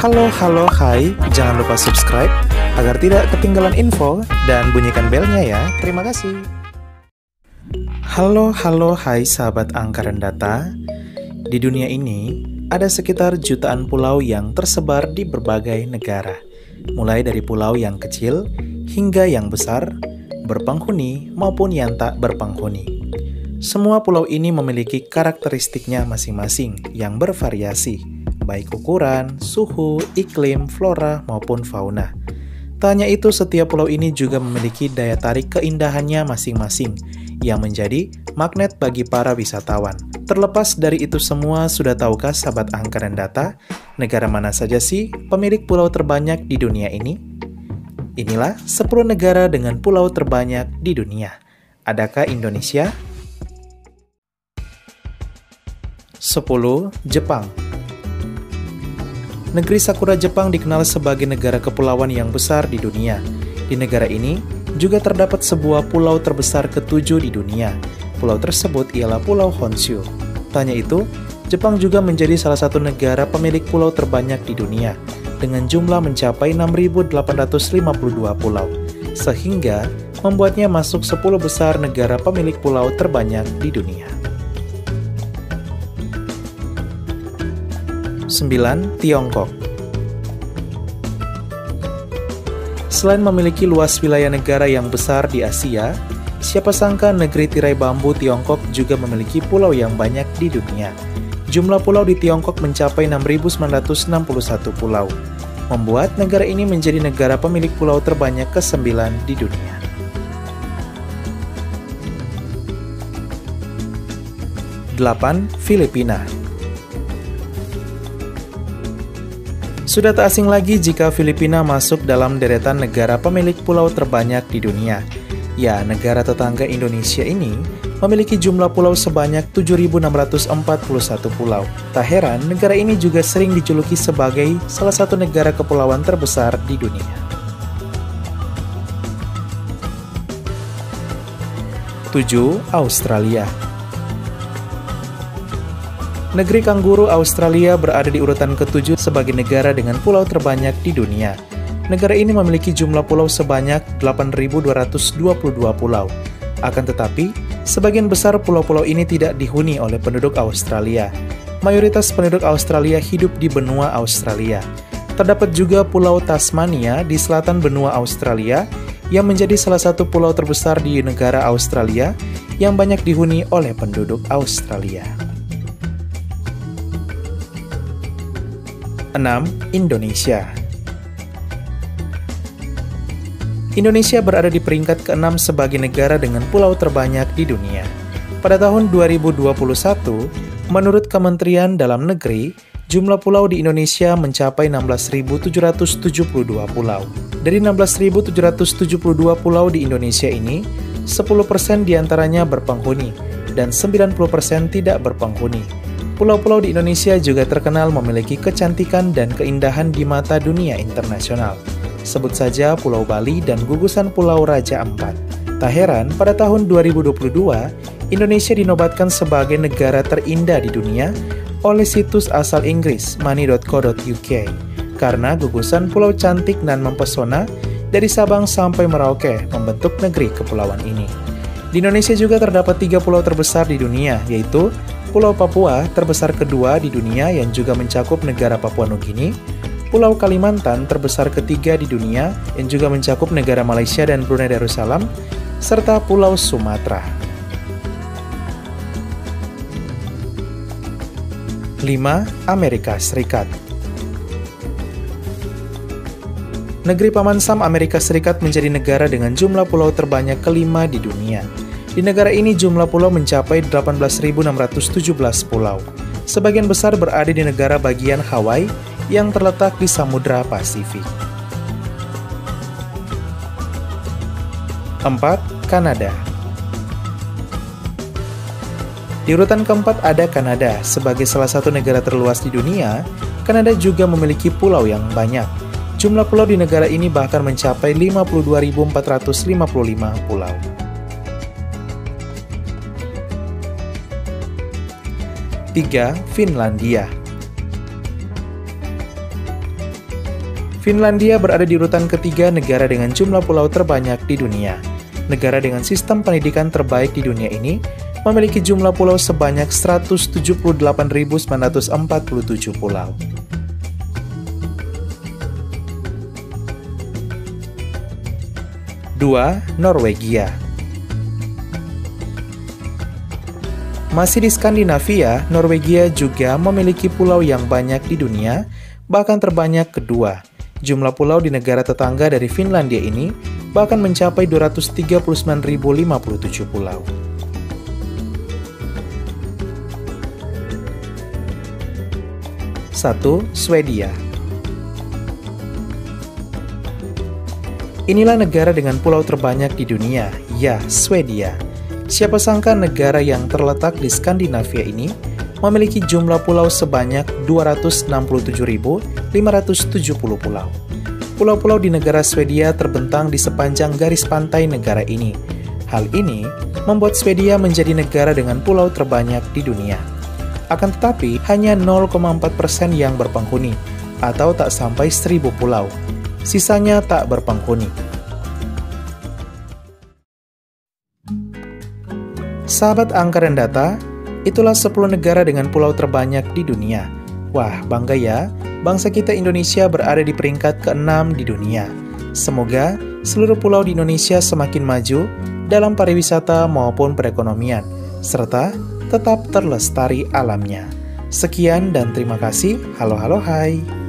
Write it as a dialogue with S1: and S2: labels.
S1: Halo, hai, jangan lupa subscribe agar tidak ketinggalan info dan bunyikan belnya ya. Terima kasih. Halo, hai sahabat angka dan data. Di dunia ini, ada sekitar jutaan pulau yang tersebar di berbagai negara. Mulai dari pulau yang kecil hingga yang besar, berpenghuni maupun yang tak berpenghuni. Semua pulau ini memiliki karakteristiknya masing-masing yang bervariasi, baik ukuran, suhu, iklim, flora, maupun fauna. Tak hanya itu, setiap pulau ini juga memiliki daya tarik keindahannya masing-masing yang menjadi magnet bagi para wisatawan. Terlepas dari itu semua, sudah tahukah sahabat angka dan data, negara mana saja sih pemilik pulau terbanyak di dunia ini? Inilah 10 negara dengan pulau terbanyak di dunia. Adakah Indonesia? 10. Jepang. Negeri Sakura Jepang dikenal sebagai negara kepulauan yang besar di dunia. Di negara ini juga terdapat sebuah pulau terbesar ke-7 di dunia. Pulau tersebut ialah Pulau Honshu. Tak hanya itu, Jepang juga menjadi salah satu negara pemilik pulau terbanyak di dunia, dengan jumlah mencapai 6.852 pulau, sehingga membuatnya masuk 10 besar negara pemilik pulau terbanyak di dunia. 9. Tiongkok. Selain memiliki luas wilayah negara yang besar di Asia, siapa sangka negeri tirai bambu Tiongkok juga memiliki pulau yang banyak di dunia. Jumlah pulau di Tiongkok mencapai 6.961 pulau, membuat negara ini menjadi negara pemilik pulau terbanyak ke-9 di dunia. Delapan. Filipina. Sudah tak asing lagi jika Filipina masuk dalam deretan negara pemilik pulau terbanyak di dunia. Ya, negara tetangga Indonesia ini memiliki jumlah pulau sebanyak 7.641 pulau. Tak heran, negara ini juga sering dijuluki sebagai salah satu negara kepulauan terbesar di dunia. 7. Australia. Negeri kanguru Australia berada di urutan ke-7 sebagai negara dengan pulau terbanyak di dunia. Negara ini memiliki jumlah pulau sebanyak 8.222 pulau. Akan tetapi, sebagian besar pulau-pulau ini tidak dihuni oleh penduduk Australia. Mayoritas penduduk Australia hidup di benua Australia. Terdapat juga Pulau Tasmania di selatan benua Australia yang menjadi salah satu pulau terbesar di negara Australia yang banyak dihuni oleh penduduk Australia. 6. Indonesia. Indonesia berada di peringkat ke-6 sebagai negara dengan pulau terbanyak di dunia. Pada tahun 2021, menurut Kementerian Dalam Negeri, jumlah pulau di Indonesia mencapai 16.772 pulau. Dari 16.772 pulau di Indonesia ini, 10% diantaranya berpenghuni dan 90% tidak berpenghuni. Pulau-pulau di Indonesia juga terkenal memiliki kecantikan dan keindahan di mata dunia internasional. Sebut saja Pulau Bali dan gugusan Pulau Raja Ampat. Tak heran, pada tahun 2022, Indonesia dinobatkan sebagai negara terindah di dunia oleh situs asal Inggris money.co.uk karena gugusan pulau cantik dan mempesona dari Sabang sampai Merauke membentuk negeri kepulauan ini. Di Indonesia juga terdapat 3 pulau terbesar di dunia, yaitu Pulau Papua, terbesar kedua di dunia yang juga mencakup negara Papua Nugini, Pulau Kalimantan, terbesar ketiga di dunia yang juga mencakup negara Malaysia dan Brunei Darussalam, serta Pulau Sumatera. 5. Amerika Serikat. Negeri Paman Sam Amerika Serikat menjadi negara dengan jumlah pulau terbanyak ke-5 di dunia. Di negara ini jumlah pulau mencapai 18.617 pulau. Sebagian besar berada di negara bagian Hawaii yang terletak di Samudra Pasifik. 4. Kanada. Di urutan keempat ada Kanada. Sebagai salah satu negara terluas di dunia, Kanada juga memiliki pulau yang banyak. Jumlah pulau di negara ini bahkan mencapai 52.455 pulau. 3. Finlandia. Finlandia berada di urutan ketiga negara dengan jumlah pulau terbanyak di dunia. Negara dengan sistem pendidikan terbaik di dunia ini memiliki jumlah pulau sebanyak 178.947 pulau. Dua, Norwegia. Masih di Skandinavia, Norwegia juga memiliki pulau yang banyak di dunia, bahkan terbanyak kedua. Jumlah pulau di negara tetangga dari Finlandia ini bahkan mencapai 239.057 pulau. Satu, Swedia. Inilah negara dengan pulau terbanyak di dunia, ya, Swedia. Siapa sangka negara yang terletak di Skandinavia ini memiliki jumlah pulau sebanyak 267.570 pulau. Pulau-pulau di negara Swedia terbentang di sepanjang garis pantai negara ini. Hal ini membuat Swedia menjadi negara dengan pulau terbanyak di dunia. Akan tetapi, hanya 0,4% yang berpenghuni, atau tak sampai 1.000 pulau. Sisanya tak berpenghuni. Sahabat angka dan data, itulah 10 negara dengan pulau terbanyak di dunia. Wah, bangga ya, bangsa kita Indonesia berada di peringkat ke-6 di dunia. Semoga seluruh pulau di Indonesia semakin maju dalam pariwisata maupun perekonomian, serta tetap terlestari alamnya. Sekian dan terima kasih. Halo, halo, hai.